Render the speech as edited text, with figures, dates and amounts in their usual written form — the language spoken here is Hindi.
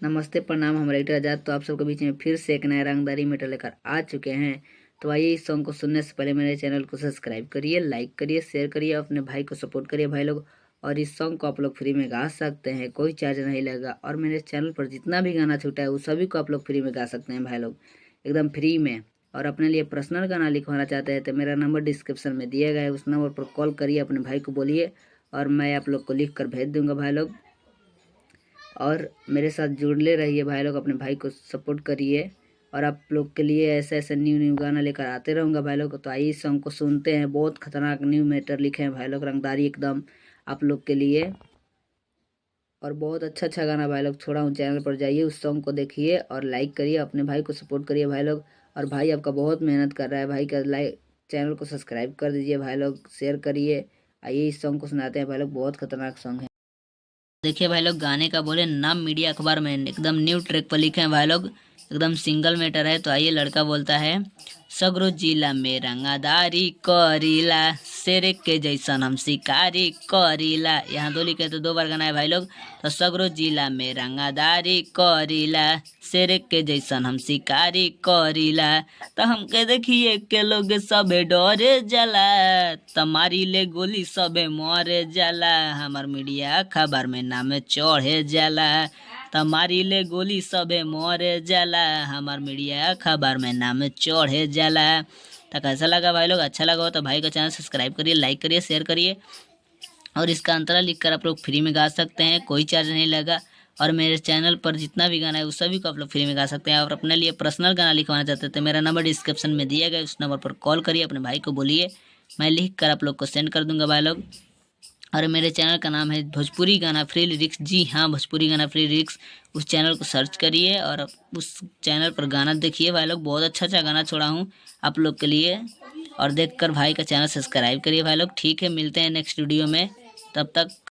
नमस्ते प्रणाम, हम राइटर आजाद। तो आप सबके बीच में फिर से एक नया रंगदारी मैटर लेकर आ चुके हैं। तो आइए इस सॉन्ग को सुनने से पहले मेरे चैनल को सब्सक्राइब करिए, लाइक करिए, शेयर करिए, अपने भाई को सपोर्ट करिए भाई लोग। और इस सॉन्ग को आप लोग फ्री में गा सकते हैं, कोई चार्ज नहीं लगेगा। और मेरे चैनल पर जितना भी गाना छूटा है वो सभी को आप लोग फ्री में गा सकते हैं भाई लोग, एकदम फ्री में। और अपने लिए पर्सनल गाना लिखवाना चाहते हैं तो मेरा नंबर डिस्क्रिप्शन में दिया गया है, उस नंबर पर कॉल करिए, अपने भाई को बोलिए और मैं आप लोग को लिख कर भेज दूंगा भाई लोग। और मेरे साथ जुड़ले रहिए भाई लोग, अपने भाई को सपोर्ट करिए। और आप लोग के लिए ऐसे ऐसे न्यू न्यू गाना लेकर आते रहूँगा भाई लोग। तो आइए इस सॉन्ग को सुनते हैं। बहुत खतरनाक न्यू मैटर लिखे हैं भाई लोग, रंगदारी एकदम आप लोग के लिए। और बहुत अच्छा अच्छा गाना भाई लोग छोड़ा हूँ चैनल पर, जाइए उस सॉन्ग को देखिए और लाइक करिए, अपने भाई को सपोर्ट करिए भाई लोग। और भाई आपका बहुत मेहनत कर रहा है, भाई का लाइक चैनल को सब्सक्राइब कर दीजिए भाई लोग, शेयर करिए। आइए इस सॉन्ग को सुनाते हैं भाई लोग, बहुत खतरनाक सॉन्ग है। देखिए भाई लोग, गाने का बोले नाम मीडिया अखबार में एकदम न्यू ट्रैक पर लिखे हैं भाई लोग, एकदम सिंगल मैटर है। तो आइए, लड़का बोलता है, सगरो जिला में रंगादारी करीला, शेर के जैसन हम शिकारी करीला। यहाँ दो लिखे तो दो बार गाना है भाई लोग। तो सगरो जिला में रंगादारी करीला, शेर के जैसन हम शिकारी करीला। तो हमके देखिए के लोग सबे डरे जाला, तमारी ले गोली सबे मरे जाला, हमार मीडिया खबर में नाम चढ़े जाला। तमारी ले गोली सबे मरे जाला, हमार मीडिया खबर में नाम चढ़े जाला। तो कैसा लगा भाई लोग? अच्छा लगा हो तो भाई का चैनल सब्सक्राइब करिए, लाइक करिए, शेयर करिए। और इसका अंतरा लिखकर आप लोग फ्री में गा सकते हैं, कोई चार्ज नहीं लगा। और मेरे चैनल पर जितना भी गाना है उस सभी को आप लोग फ्री में गा सकते हैं। और अपने लिए पर्सनल गाना लिखवाना चाहते हैं तो मेरा नंबर डिस्क्रिप्शन में दिया गया है, उस नंबर पर कॉल करिए, अपने भाई को बोलिए, मैं लिख कर आप लोग को सेंड कर दूंगा भाई लोग। और मेरे चैनल का नाम है भोजपुरी गाना फ्री लिरिक्स। जी हाँ, भोजपुरी गाना फ्री लिरिक्स। उस चैनल को सर्च करिए और उस चैनल पर गाना देखिए भाई लोग, बहुत अच्छा अच्छा गाना छोड़ा हूँ आप लोग के लिए। और देखकर भाई का चैनल सब्सक्राइब करिए भाई लोग। ठीक है, मिलते हैं नेक्स्ट वीडियो में, तब तक